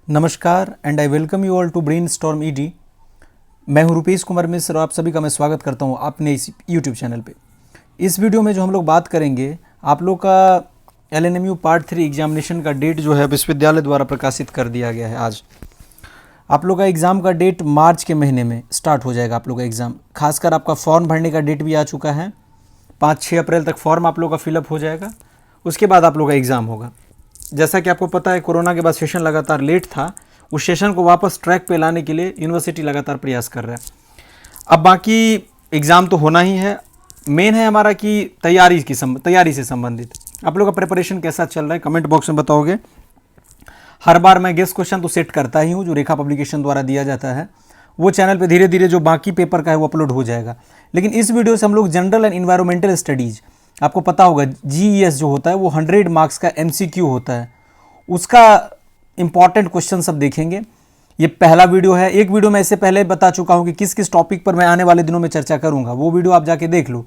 नमस्कार and I welcome you all to Brainstorm ED. मैं हूं रुपेश कुमार मिश्र और आप सभी का मैं स्वागत करता हूं अपने इस यूट्यूब चैनल पे। इस वीडियो में जो हम लोग बात करेंगे, आप लोग का LNMU पार्ट 3 एग्जामिनेशन का डेट जो है विश्वविद्यालय द्वारा प्रकाशित कर दिया गया है। आज आप लोग का एग्ज़ाम का डेट मार्च के महीने में स्टार्ट हो जाएगा। आप लोग का एग्ज़ाम, खासकर आपका फॉर्म भरने का डेट भी आ चुका है। 5-6 अप्रैल तक फॉर्म आप लोग का फिलअप हो जाएगा। उसके बाद आप लोग का एग्ज़ाम होगा। जैसा कि आपको पता है, कोरोना के बाद सेशन लगातार लेट था। उस सेशन को वापस ट्रैक पे लाने के लिए यूनिवर्सिटी लगातार प्रयास कर रहा है। अब बाकी एग्ज़ाम तो होना ही है, मेन है हमारा कि तैयारी से संबंधित आप लोग का प्रिपरेशन कैसा चल रहा है, कमेंट बॉक्स में बताओगे। हर बार मैं गेस्ट क्वेश्चन तो सेट करता ही हूँ जो रेखा पब्लिकेशन द्वारा दिया जाता है। वो चैनल पे धीरे धीरे जो बाकी पेपर का है वो अपलोड हो जाएगा। लेकिन इस वीडियो से हम लोग जनरल एंड इन्वायरमेंटल स्टडीज़, आपको पता होगा GES जो होता है वो 100 मार्क्स का MCQ होता है, उसका इंपॉर्टेंट क्वेश्चन सब देखेंगे। ये पहला वीडियो है। एक वीडियो मैं इससे पहले बता चुका हूँ कि किस किस टॉपिक पर मैं आने वाले दिनों में चर्चा करूँगा, वो वीडियो आप जाके देख लो।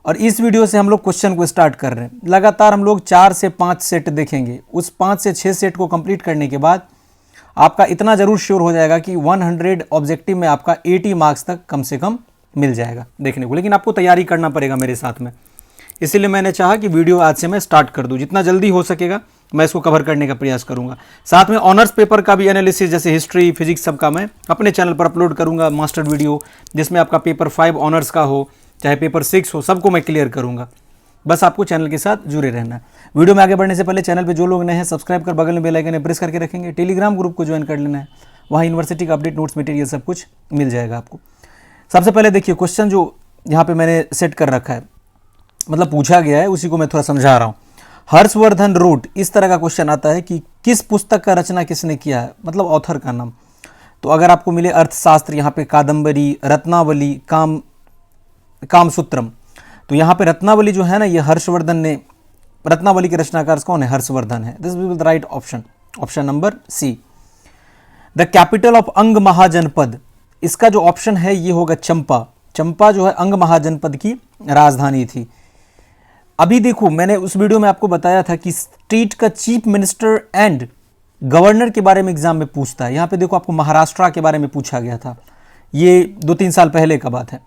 और इस वीडियो से हम लोग क्वेश्चन को स्टार्ट कर रहे हैं। लगातार हम लोग 4 से 5 सेट देखेंगे। उस 5 से 6 सेट को कंप्लीट करने के बाद आपका इतना ज़रूर श्योर हो जाएगा कि 100 ऑब्जेक्टिव में आपका 80 मार्क्स तक कम से कम मिल जाएगा देखने को। लेकिन आपको तैयारी करना पड़ेगा मेरे साथ में, इसीलिए मैंने चाहा कि वीडियो आज से मैं स्टार्ट कर दूं। जितना जल्दी हो सकेगा मैं इसको कवर करने का प्रयास करूंगा। साथ में ऑनर्स पेपर का भी एनालिसिस, जैसे हिस्ट्री, फिजिक्स, सब का मैं अपने चैनल पर अपलोड करूंगा मास्टर वीडियो, जिसमें आपका पेपर 5 ऑनर्स का हो चाहे पेपर 6 हो, सबको मैं क्लियर करूंगा। बस आपको चैनल के साथ जुड़े रहना है। वीडियो में आगे बढ़ने से पहले चैनल पर जो लोग नए हैं सब्सक्राइब कर बगल में बेल आइकन प्रेस करके रखेंगे। टेलीग्राम ग्रुप को ज्वाइन कर लेना है, वहाँ यूनिवर्सिटी का अपडेट, नोट्स, मटेरियल सब कुछ मिल जाएगा आपको। सबसे पहले देखिए क्वेश्चन जो यहाँ पे मैंने सेट कर रखा है, मतलब पूछा गया है, उसी को मैं थोड़ा समझा रहा हूँ। हर्षवर्धन रोट, इस तरह का क्वेश्चन आता है कि किस पुस्तक का रचना किसने किया है, मतलब ऑथर का नाम। तो अगर आपको मिले अर्थशास्त्र, यहाँ पे कादम्बरी, रत्नावली, कामसूत्रम, तो यहाँ पे रत्नावली जो है ना, ये हर्षवर्धन ने, रत्नावली के रचनाकार कौन है? हर्षवर्धन है। This will be the right option, option number C. The capital of Anga Mahajanapada, इसका जो ऑप्शन है ये होगा चंपा। चंपा जो है अंग महाजनपद की राजधानी थी। अभी देखो, मैंने उस वीडियो में आपको बताया था कि स्टेट का चीफ मिनिस्टर एंड गवर्नर के बारे में एग्जाम में पूछता है। यहाँ पे देखो आपको महाराष्ट्र के बारे में पूछा गया था, ये 2-3 साल पहले का बात है।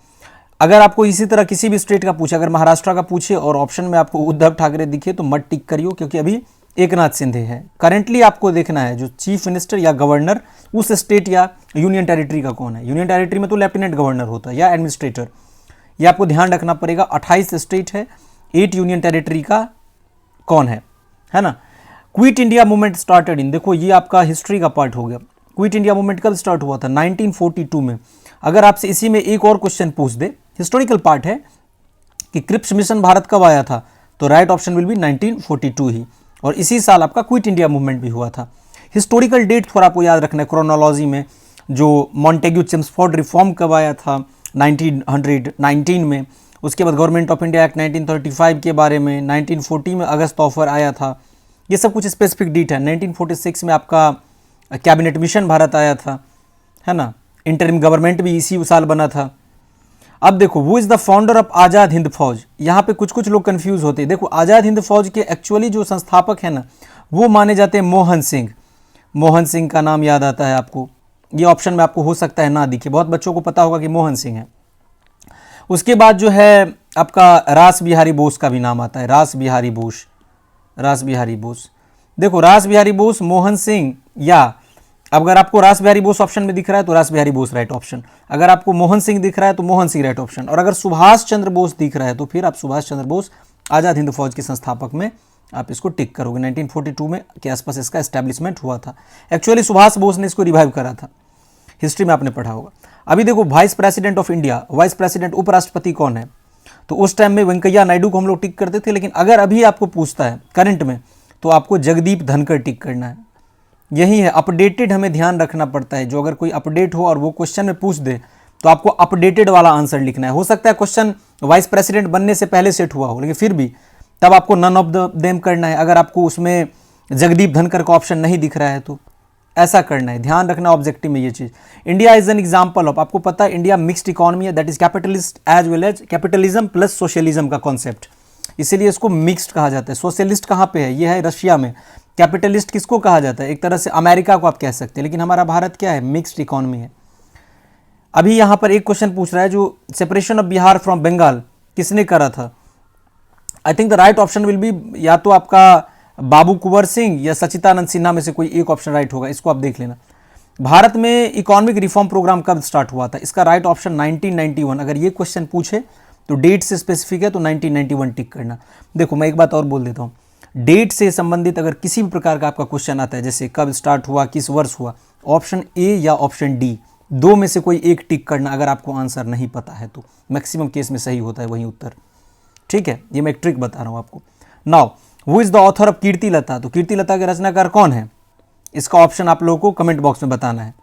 अगर आपको इसी तरह किसी भी स्टेट का पूछे, अगर महाराष्ट्र का पूछे और ऑप्शन में आपको उद्धव ठाकरे दिखे तो मत टिक करियो, क्योंकि अभी एकनाथ शिंदे है। करेंटली आपको देखना है जो चीफ मिनिस्टर या गवर्नर उस स्टेट या यूनियन टेरिटरी का कौन है। यूनियन टेरिटरी में तो लेफ्टिनेंट गवर्नर होता है या एडमिनिस्ट्रेटर, ये आपको ध्यान रखना पड़ेगा। 28 स्टेट है, 8 यूनियन टेरिटरी का कौन है ना। Quit India movement started in, देखो ये आपका हिस्ट्री का पार्ट हो गया। क्विट इंडिया मूवमेंट कब स्टार्ट हुआ था? 1942 में। अगर आपसे इसी में एक और क्वेश्चन पूछ दे, हिस्टोरिकल पार्ट है, कि क्रिप्स मिशन भारत कब आया था, तो राइट ऑप्शन विल बी 1942 ही। और इसी साल आपका क्विट इंडिया मूवमेंट भी हुआ था। हिस्टोरिकल डेट थोड़ा आपको याद रखना है क्रोनोलॉजी में। जो मॉन्टेग्यू चेम्सफोर्ड रिफॉर्म कब आया था? 1919 में। उसके बाद गवर्नमेंट ऑफ इंडिया एक्ट 1935 के बारे में 1940 में अगस्त ऑफर आया था। ये सब कुछ स्पेसिफिक डेट है। 1946 में आपका कैबिनेट मिशन भारत आया था, है ना। इंटरिम गवर्नमेंट भी इसी साल बना था। अब देखो, वो is the founder of Azad Hind फौज। यहाँ पे कुछ लोग कंफ्यूज होते हैं। देखो, आज़ाद हिंद फौज के एक्चुअली जो संस्थापक है ना, वो माने जाते हैं मोहन सिंह। मोहन सिंह का नाम याद आता है आपको? ये ऑप्शन में आपको हो सकता है ना दिखे, बहुत बच्चों को पता होगा कि मोहन सिंह है। उसके बाद जो है आपका रास बिहारी बोस का भी नाम आता है। रास बिहारी बोस, रास बिहारी बोस। देखो, रास बिहारी बोस, मोहन सिंह, या अगर आपको रास बिहारी बोस ऑप्शन में दिख रहा है तो रास बिहारी बोस राइट ऑप्शन। अगर आपको मोहन सिंह दिख रहा है तो मोहन सिंह राइट ऑप्शन। और अगर सुभाष चंद्र बोस दिख रहा है तो फिर आप सुभाष चंद्र बोस आज़ाद हिंद फौज के संस्थापक में आप इसको टिक करोगे। 1942 में के आसपास इसका एस्टेब्लिशमेंट हुआ था। एक्चुअली सुभाष बोस ने इसको रिवाइव करा था, हिस्ट्री में आपने पढ़ा होगा। अभी देखो, vice president of India, vice president, उपराष्ट्रपति कौन है? तो उस टाइम में वेंकैया नायडू को हम लोग टिक करते थे। लेकिन अगर अभी आपको पूछता है करंट में, तो आपको जगदीप धनखड़ टिक करना है। यही है, अपडेटेड हमें ध्यान रखना पड़ता है। जो अगर कोई अपडेट हो और वो क्वेश्चन में पूछ दे तो आपको अपडेटेड वाला आंसर लिखना है। हो सकता है क्वेश्चन वाइस प्रेसिडेंट बनने से पहले सेट हुआ हो, लेकिन फिर भी तब आपको नन ऑफ द देम करना है। अगर आपको उसमें जगदीप धनखड़ का ऑप्शन नहीं दिख रहा है तो ऐसा करना है, ध्यान रखना ऑब्जेक्टिव में ये चीज़। India is an example of, आपको पता है इंडिया मिक्स्ड इकोनॉमी है, that is capitalist as well as capitalism plus socialism का कॉन्सेप्ट। इसीलिए इसको मिक्स्ड कहा जाता है। सोशलिस्ट कहाँ पे है? ये है रशिया में। कैपिटलिस्ट किसको कहा जाता है? एक तरह से अमेरिका को आप कह सकते हैं, लेकिन हमारा भारत क्या है? मिक्स्ड इकोनॉमी है। अभी यहाँ पर एक क्वेश्चन पूछ रहा है, जो separation of Bihar from Bengal किसने करा था? I think the right option will be या तो आपका बाबू कुंवर सिंह या सचिदानंद सिन्हा में से कोई एक ऑप्शन राइट होगा, इसको आप देख लेना। भारत में इकोनॉमिक रिफॉर्म प्रोग्राम कब स्टार्ट हुआ था? इसका राइट ऑप्शन 1991। अगर ये क्वेश्चन पूछे तो डेट से स्पेसिफिक है तो 1991 टिक करना। देखो मैं एक बात और बोल देता हूँ, डेट से संबंधित अगर किसी भी प्रकार का आपका क्वेश्चन आता है, जैसे कब स्टार्ट हुआ, किस वर्ष हुआ, ऑप्शन ए या ऑप्शन डी दो में से कोई एक टिक करना, अगर आपको आंसर नहीं पता है तो। मैक्सिमम केस में सही होता है वही उत्तर, ठीक है। ये मैं एक ट्रिक बता रहा हूँ आपको। Now who is the author of Kirtilata? तो कीर्तिलता के रचनाकार कौन है? इसका ऑप्शन आप लोगों को कमेंट बॉक्स में बताना है।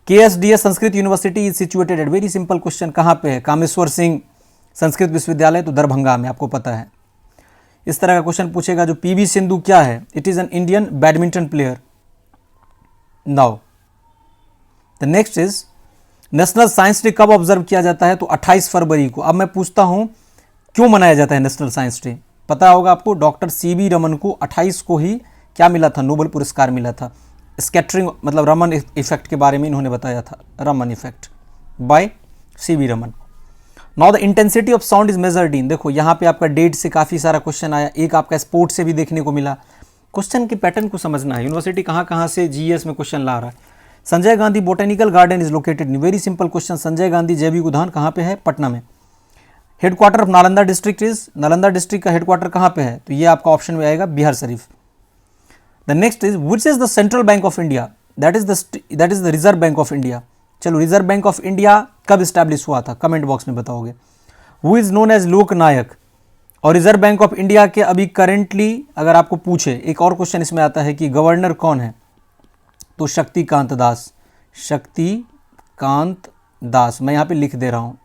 KSDS Sanskrit university is situated at, very simple question, कहाँ पे है? कामेश्वर सिंह संस्कृत विश्वविद्यालय, तो दरभंगा में, आपको पता है। इस तरह का क्वेश्चन पूछेगा। जो PV सिंधु क्या है? It is an Indian badminton player. Now the next is national science day कब ऑब्जर्व किया जाता है? तो 28 फरवरी को। अब मैं पूछता हूं क्यों मनाया जाता है नेशनल साइंस डे? पता होगा आपको, डॉक्टर CB रमन को 28 को ही क्या मिला था? नोबेल पुरस्कार मिला था। स्कैटरिंग मतलब रमन इफेक्ट के बारे में इन्होंने बताया था, Raman effect bye CB Raman. Now the intensity of sound is measured in, देखो यहाँ पे आपका डेट से काफ़ी सारा क्वेश्चन आया, एक आपका स्पोर्ट से भी देखने को मिला। क्वेश्चन के पैटर्न को समझना है, यूनिवर्सिटी कहाँ से GS में क्वेश्चन ला रहा है। Sanjay Gandhi botanical garden is located in, very simple question, Sanjay Gandhi जैविक उद्यान कहाँ पे है? पटना में। Headquarter of Nalanda district is, Nalanda district का हेडक्वार्टर कहाँ पे है? तो ये आपका ऑप्शन में आएगा Bihar Sharif. The next is which is the central bank of India? That is the Reserve Bank of India. चलो रिजर्व बैंक ऑफ इंडिया कब स्टैब्लिश हुआ था? कमेंट बॉक्स में बताओगे। हु इज नोन एज लोकनायक? और रिजर्व बैंक ऑफ इंडिया के अभी currently अगर आपको पूछे, एक और क्वेश्चन इसमें आता है कि गवर्नर कौन है? तो शक्तिकांत दास, शक्तिकांत दास, मैं यहाँ पे लिख दे रहा हूँ।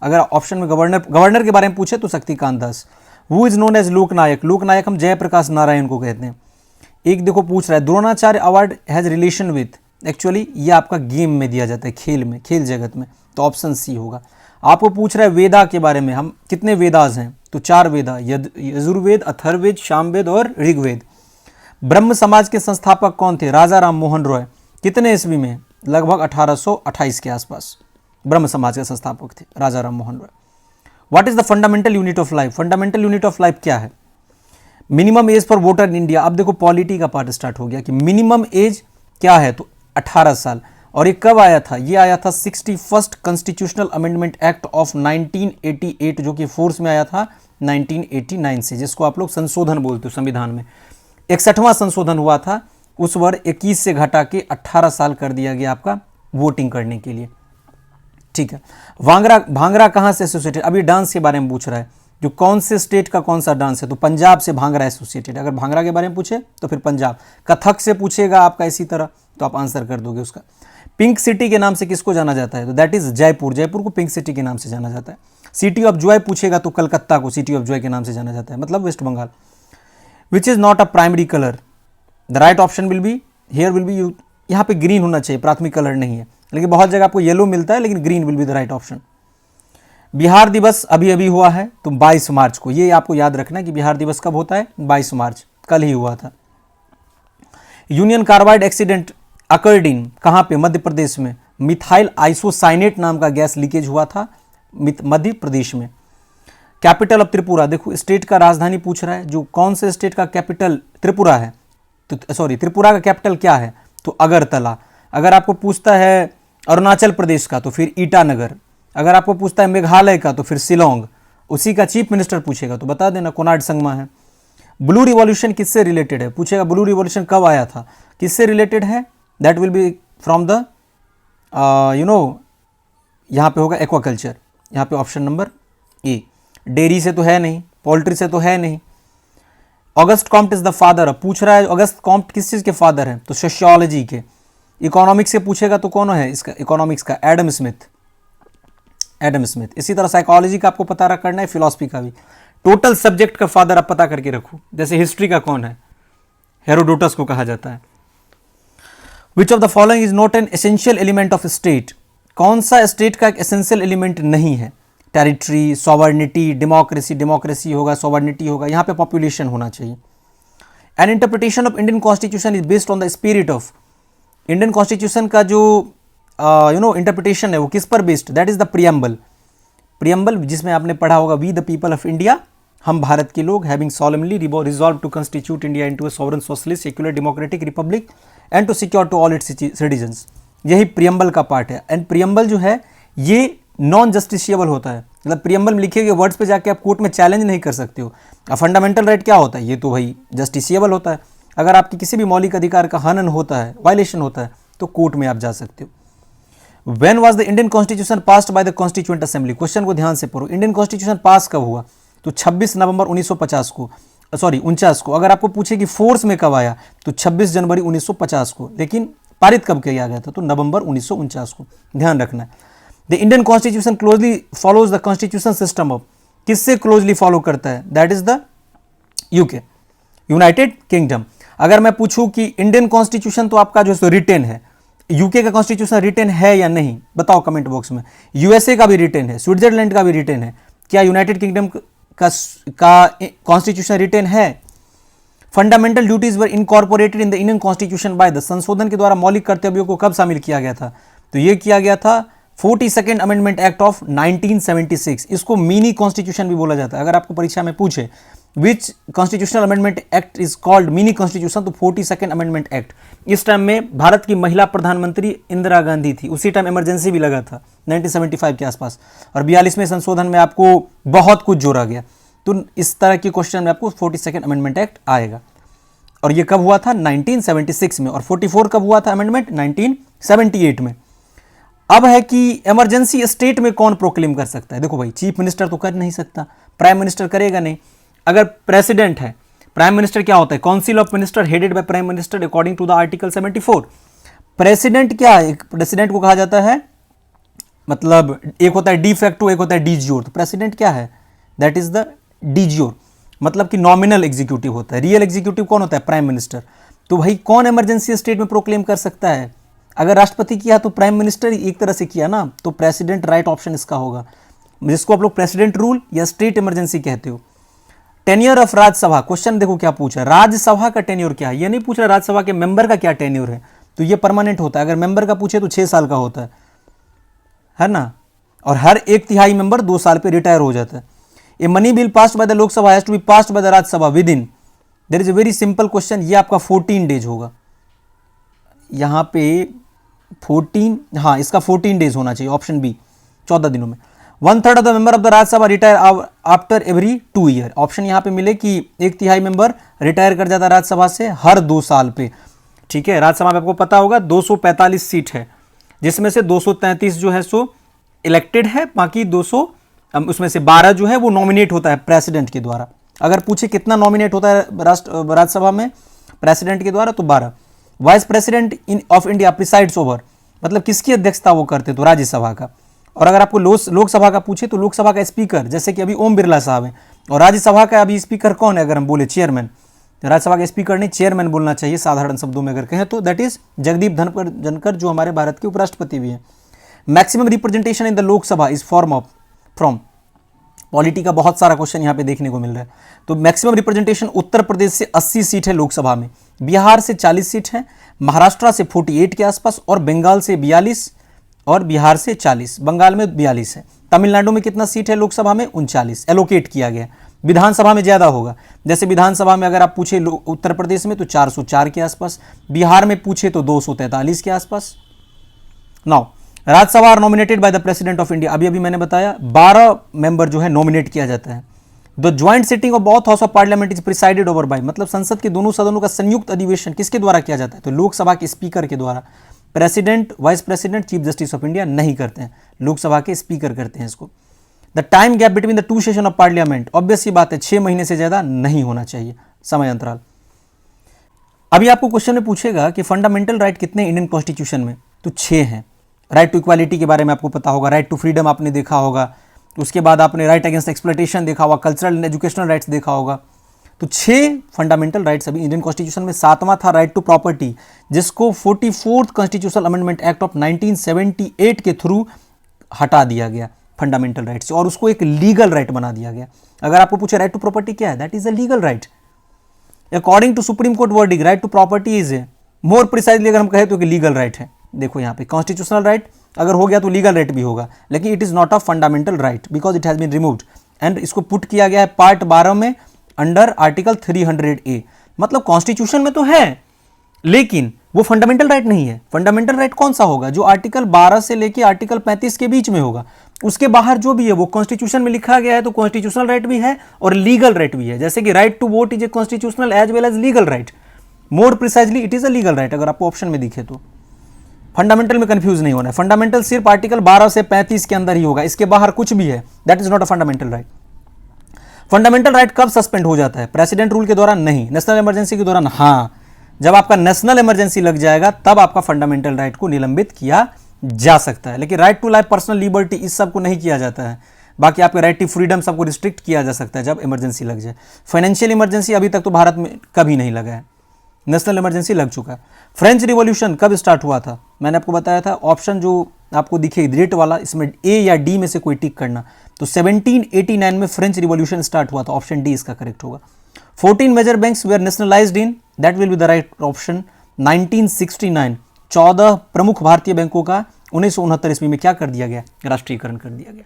अगर ऑप्शन में गवर्नर के बारे में पूछे तो Shaktikanta Das. Who is known as लोकनायक? लोकनायक हम जयप्रकाश नारायण को कहते हैं। एक देखो पूछ रहा है Dronacharya award has relation with, actually ये आपका गेम में दिया जाता है, खेल में, खेल जगत में, तो ऑप्शन सी होगा। आपको पूछ रहा है वेदा के बारे में, हम कितने वेदास हैं? तो 4 वेदा, यजुर्वेद, अथर्ववेद, सामवेद और ऋग्वेद। ब्रह्म समाज के संस्थापक कौन थे? राजा राम मोहन रॉय। कितने ईस्वी में? लगभग 1828 के आसपास ब्रह्म समाज के संस्थापक थे Raja Ram Mohan Roy. What is the fundamental unit of life? Fundamental unit of life क्या है? Minimum age for voter in India. अब देखो पॉलिटी का पार्ट स्टार्ट हो गया कि मिनिमम एज क्या है, तो 18 साल। और ये कब आया था? ये आया था 61st constitutional amendment act of 1988, जो कि फोर्स में आया था 1989 से, जिसको आप लोग संशोधन बोलते हो संविधान में। 61वां संशोधन हुआ था, उस वर्ष 21 से घटा के 18 साल कर दिया गया आपका वोटिंग करने के लिए, ठीक है। भांगड़ा कहाँ से एसोसिएटेड? अभी डांस के बारे में पूछ रहा है, जो कौन से स्टेट का कौन सा डांस है? तो पंजाब से भांगड़ा एसोसिएटेड। अगर भांगड़ा के बारे में पूछे तो फिर पंजाब। कथक से पूछेगा आपका इसी तरह, तो आप आंसर कर दोगे उसका। पिंक सिटी के नाम से किसको जाना जाता है? तो दैट इज जयपुर। जयपुर को पिंक सिटी के नाम से जाना जाता है। सिटी ऑफ जॉय पूछेगा तो कलकत्ता को सिटी ऑफ जॉय के नाम से जाना जाता है, मतलब west Bengal. Which is not a primary colour? The right option will be, here will be, यहाँ पे ग्रीन होना चाहिए, प्राथमिक कलर नहीं है, लेकिन बहुत जगह आपको येलो मिलता है, लेकिन green will be the right option. Bihar दिवस अभी अभी हुआ है, तो 22 मार्च को, ये आपको याद रखना है कि बिहार दिवस कब होता है? 22 मार्च, कल ही हुआ था। Union carbide accident occurred in, कहाँ पे? मध्य प्रदेश में। मिथाइल आइसोसाइनेट नाम का गैस लीकेज हुआ था मध्य प्रदेश में। कैपिटल ऑफ त्रिपुरा, देखो स्टेट का राजधानी पूछ रहा है, जो कौन से स्टेट का कैपिटल त्रिपुरा है, तो सॉरी त्रिपुरा का कैपिटल क्या है? तो अगरतला। अगर आपको पूछता है अरुणाचल प्रदेश का तो फिर ईटानगर। अगर आपको पूछता है मेघालय का तो फिर शिलोंग। उसी का चीफ मिनिस्टर पूछेगा तो बता देना कोनार्ड संगमा है। ब्लू रिवॉल्यूशन किससे रिलेटेड है? पूछेगा ब्लू रिवॉल्यूशन कब आया था, किससे रिलेटेड है? That will B from the यहाँ पे होगा एक्वाकल्चर, यहाँ पे ऑप्शन नंबर ए। डेयरी से तो है नहीं, पोल्ट्री से तो है नहीं। August Comte is the father, पूछ रहा है ऑगस्ट कॉम्ट किस चीज़ के फादर हैं? तो सोशियोलॉजी के। इकोनॉमिक्स से पूछेगा तो कौन है इसका इकोनॉमिक्स का? Adam Smith, Adam Smith. इसी तरह साइकोलॉजी का आपको पता करना है, फिलॉसफी का भी। टोटल सब्जेक्ट का फादर आप पता करके रखो, जैसे हिस्ट्री का कौन है? हेरोडोटस को कहा जाता है। Which of the following is not an essential element of state? कौन सा स्टेट का एक एसेंशियल एलिमेंट नहीं है? टेरिटरी, सॉवर्निटी, डेमोक्रेसी, डेमोक्रेसी होगा, सॉवर्निटी होगा, यहाँ पे पॉपुलेशन होना चाहिए। N interpretation of Indian constitution is based on the spirit of, Indian constitution का जो इंटरप्रिटेशन है वो किस पर based, that is the preamble. Preamble जिसमें आपने पढ़ा होगा, we the people of India, हम भारत के लोग, having solemnly resolve to constitute India into a sovereign socialist secular democratic republic and to secure to all its citizens, यही preamble का part है। एंड प्रियम्बल जो है ये नॉन जस्टिशियबल होता है, मतलब प्रियम्बल में लिखे गए वर्ड्स पे जाके आप कोर्ट में चैलेंज नहीं कर सकते हो। अब फंडामेंटल राइट क्या होता है, ये तो भाई जस्टिशियबल होता है। अगर आपके किसी भी मौलिक अधिकार का हनन होता है, वायलेशन होता है, तो कोर्ट में आप जा सकते हो। When was the Indian Constitution passed by the Constituent Assembly? Question को ध्यान से पढ़ो, इंडियन कॉन्स्टिट्यूशन पास कब हुआ, तो 26 नवंबर 1950 को, सॉरी 49 को। अगर आपको पूछे कि फोर्स में कब आया, तो 26 जनवरी 1950 को, लेकिन पारित कब किया गया था, तो नवंबर 1949 को, ध्यान रखना है। The Indian constitution closely follows the constitution system of, किससे क्लोजली फॉलो करता है, that is the UK, United kingdom. अगर मैं पूछूं कि इंडियन कॉन्स्टिट्यूशन तो आपका जो है रिटेन है, यूके का कॉन्स्टिट्यूशन रिटेन है या नहीं, बताओ कमेंट बॉक्स में। यूएसए का भी रिटेन है, स्विट्जरलैंड का भी रिटेन है, क्या यूनाइटेड किंगडम का कॉन्स्टिट्यूशन रिटेन है? Fundamental duties were incorporated in the Indian constitution by the, संशोधन के द्वारा मौलिक कर्तव्यों को कब शामिल किया गया था, तो यह किया गया था 42nd अमेंडमेंट एक्ट ऑफ 1976। इसको मिनी कॉन्स्टिट्यूशन भी बोला जाता है। अगर आपको परीक्षा में पूछे which constitutional amendment act is called mini constitution, तो 42nd अमेंडमेंट एक्ट। इस टाइम में भारत की महिला प्रधानमंत्री इंदिरा गांधी थी, उसी टाइम इमरजेंसी भी लगा था 1975 के आसपास, और 42वें संशोधन में आपको बहुत कुछ जोड़ा गया। तो इस तरह के क्वेश्चन में आपको 42nd अमेंडमेंट एक्ट आएगा। और ये कब हुआ था, 1976 में, और 44 कब हुआ था अमेंडमेंट, 1978 में। अब है कि इमरजेंसी स्टेट में कौन प्रोक्लेम कर सकता है। देखो भाई, चीफ मिनिस्टर तो कर नहीं सकता, प्राइम मिनिस्टर करेगा नहीं। अगर प्रेसिडेंट है, प्राइम मिनिस्टर क्या होता है, council of minister headed by prime minister according to the article 74। President क्या है, प्रेसिडेंट को कहा जाता है, मतलब एक होता है डी फैक्टो, एक होता है डी ज्योर। तो प्रेसिडेंट क्या है, that is the D jure, मतलब कि नॉमिनल एग्जीक्यूटिव होता है। रियल एग्जीक्यूटिव कौन होता है, प्राइम मिनिस्टर। तो भाई कौन इमरजेंसी स्टेट में प्रोक्लेम कर सकता है, अगर राष्ट्रपति किया तो प्राइम मिनिस्टर एक तरह से किया ना, तो प्रेसिडेंट राइट ऑप्शन इसका होगा, जिसको आप लोग प्रेसिडेंट रूल या स्टेट इमरजेंसी कहते हो। टेन्योर ऑफ राज्यसभा, क्वेश्चन देखो क्या पूछा, राज्यसभा का टेन्योर क्या है, ये नहीं पूछ रहा राज्यसभा के मेंबर का क्या टेन्योर है, तो ये परमानेंट होता है। अगर मेंबर का पूछे तो 6 साल का होता है ना, और हर 1/3 मेंबर 2 साल पे रिटायर हो जाता है। A money bill passed by the Lok Sabha has to be passed by the Rajya Sabha within, there is a very simple question, ये आपका 14 डेज होगा। यहां पे 14, हाँ इसका 14 डेज होना चाहिए, ऑप्शन बी 14 दिनों में। 1/3 of the member of the Rajya Sabha retire after every 2 year. Option यहाँ पे मिले कि 1/3 मेंबर रिटायर कर जाता है राज्यसभा से हर 2 साल पे। ठीक है, राज्यसभा में आपको पता होगा 245 सीट है, जिसमें से 233 जो है सो इलेक्टेड है, बाकी 200 उसमें से 12 जो है वो नॉमिनेट होता है प्रेसिडेंट के द्वारा। अगर पूछे कितना नॉमिनेट होता है राज्यसभा में प्रेसिडेंट के द्वारा, तो 12। Vice president of India presides over, मतलब किसकी अध्यक्षता वो करते, तो राज्यसभा का। और अगर आपको लोकसभा का पूछे तो लोकसभा का स्पीकर, जैसे कि अभी ओम बिरला साहब हैं, और राज्यसभा का अभी स्पीकर कौन है, अगर हम बोले चेयरमैन, राज्यसभा का स्पीकर नहीं चेयरमैन बोलना चाहिए साधारण शब्दों में अगर कहें तो, दैट इज जगदीप धनखड़, जो हमारे भारत के उपराष्ट्रपति भी हैं। Maximum representation in the Lok Sabha is from polity का बहुत सारा क्वेश्चन यहाँ पे देखने को मिल रहा है। तो मैक्सिमम रिप्रेजेंटेशन उत्तर प्रदेश से 80 सीट है लोकसभा में, बिहार से 40 सीट है, महाराष्ट्र से 48 के आसपास, और बंगाल से 42, और बिहार से 40, बंगाल में 42 है। तमिलनाडु में कितना सीट है लोकसभा में, 39 एलोकेट किया गया। विधानसभा में ज़्यादा होगा, जैसे विधानसभा में अगर आप पूछे उत्तर प्रदेश में तो 404 के आसपास, बिहार में पूछे तो 243 के आसपास। Now Rajya Sabha are nominated by the president of India, अभी मैंने बताया 12 मेंबर जो है नॉमिनेट किया जाता है। The joint sitting of both house of parliament is presided over by, मतलब संसद के दोनों सदनों का संयुक्त अधिवेशन किसके द्वारा किया जाता है, तो लोकसभा के स्पीकर के द्वारा। President, vice president, chief justice of India नहीं करते हैं, लोकसभा के स्पीकर करते हैं इसको। The time gap between the 2 session of parliament, obvious सी बात है 6 महीने से ज्यादा नहीं होना चाहिए समय अंतराल। अभी आपको क्वेश्चन में पूछेगा कि फंडामेंटल राइट कितने इंडियन कॉन्स्टिट्यूशन में, तो 6 हैं। राइट टू इक्वालिटी के बारे में आपको पता होगा, राइट टू फ्रीडम आपने देखा होगा, उसके बाद आपने राइट अगेंस्ट एक्सप्लॉयटेशन देखा होगा, कल्चरल एंड एजुकेशनल राइट्स देखा होगा। तो 6 फंडामेंटल राइट्स अभी इंडियन कॉन्स्टिट्यूशन में। 7वां था राइट टू प्रॉपर्टी, जिसको 44th constitutional amendment act of 1978 के थ्रू हटा दिया गया। फंडामेंटल राइट से, और उसको एक लीगल राइट बना दिया गया। अगर आपको पूछे राइट टू प्रॉपर्टी क्या है, that is a legal right. According to supreme court wording, right to property is more precisely अगर हम कहें तो लीगल राइट है। देखो यहाँ पे कॉन्स्टिट्यूशनल राइट अगर हो गया तो लीगल राइट भी होगा, लेकिन it is not a fundamental right because it has been removed, and इसको पुट किया गया है पार्ट 12 में अंडर आर्टिकल 300A। मतलब कॉन्स्टिट्यूशन में तो है लेकिन वो फंडामेंटल राइट नहीं है। फंडामेंटल राइट कौन सा होगा, जो आर्टिकल 12 से लेके आर्टिकल 35 के बीच में होगा। उसके बाहर जो भी है वो कॉन्स्टिट्यूशन में लिखा गया है, तो कॉन्स्टिट्यूशनल राइट भी है और लीगल राइट भी है। जैसे कि right to vote is a constitutional as well as legal right, more precisely it is a legal right अगर आपको ऑप्शन में दिखे तो। फंडामेंटल में कंफ्यूज नहीं होना है, फंडामेंटल सिर्फ आर्टिकल 12 से 35 के अंदर ही होगा, इसके बाहर कुछ भी है that is not a fundamental right. Fundamental right कब सस्पेंड हो जाता है, प्रेसिडेंट रूल के दौरान नहीं, नेशनल इमरजेंसी के दौरान हाँ। जब आपका नेशनल इमरजेंसी लग जाएगा तब आपका फंडामेंटल राइट को निलंबित किया जा सकता है, लेकिन right to life, personal liberty इस सब को नहीं किया जाता है। बाकी आपके राइट टू फ्रीडम सबको रिस्ट्रिक्ट किया जा सकता है जब इमरजेंसी लग जाए। फाइनेंशियल इमरजेंसी अभी तक तो भारत में कभी नहीं लगा है, नेशनल इमरजेंसी लग चुका है। फ्रेंच रिवॉल्यूशन कब स्टार्ट हुआ था, मैंने आपको बताया था, ऑप्शन जो आपको दिखे रेट वाला, इसमें ए या डी में से कोई टिक करना। तो 1789 में फ्रेंच रिवॉल्यूशन स्टार्ट हुआ था, ऑप्शन डी इसका करेक्ट होगा। 14 major banks were nationalised in, that will be the right option. 1969 14 प्रमुख भारतीय बैंकों का 1969 ईस्वी में क्या कर दिया गया, राष्ट्रीयकरण कर दिया गया।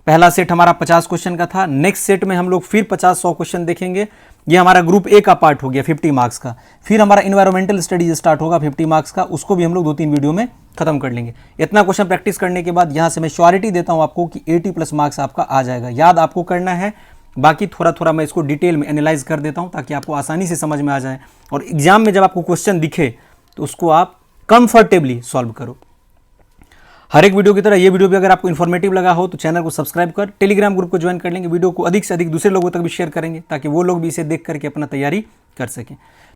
पहला सेट हमारा 50 क्वेश्चन का था। नेक्स्ट सेट में हम लोग फिर 50-100 क्वेश्चन देखेंगे। ये हमारा ग्रुप ए का पार्ट हो गया 50 मार्क्स का। फिर हमारा इन्वायरमेंटल स्टडीज स्टार्ट होगा 50 मार्क्स का, उसको भी हम लोग 2-3 वीडियो में खत्म कर लेंगे। इतना क्वेश्चन प्रैक्टिस करने के बाद यहाँ से मैं श्योरिटी देता हूँ आपको कि 80+ मार्क्स आपका आ जाएगा। याद आपको करना है, बाकी थोड़ा थोड़ा मैं इसको डिटेल में एनालाइज कर देता हूँ ताकि आपको आसानी से समझ में आ जाए, और एग्जाम में जब आपको क्वेश्चन दिखे तो उसको आप कंफर्टेबली सॉल्व करो। हर एक वीडियो की तरह ये वीडियो भी अगर आपको इन्फॉर्मेटिव लगा हो तो चैनल को सब्सक्राइब कर टेलीग्राम ग्रुप को ज्वाइन कर लेंगे। वीडियो को अधिक से अधिक दूसरे लोगों तक भी शेयर करेंगे ताकि वो लोग भी इसे देख करके अपना तैयारी कर सकें।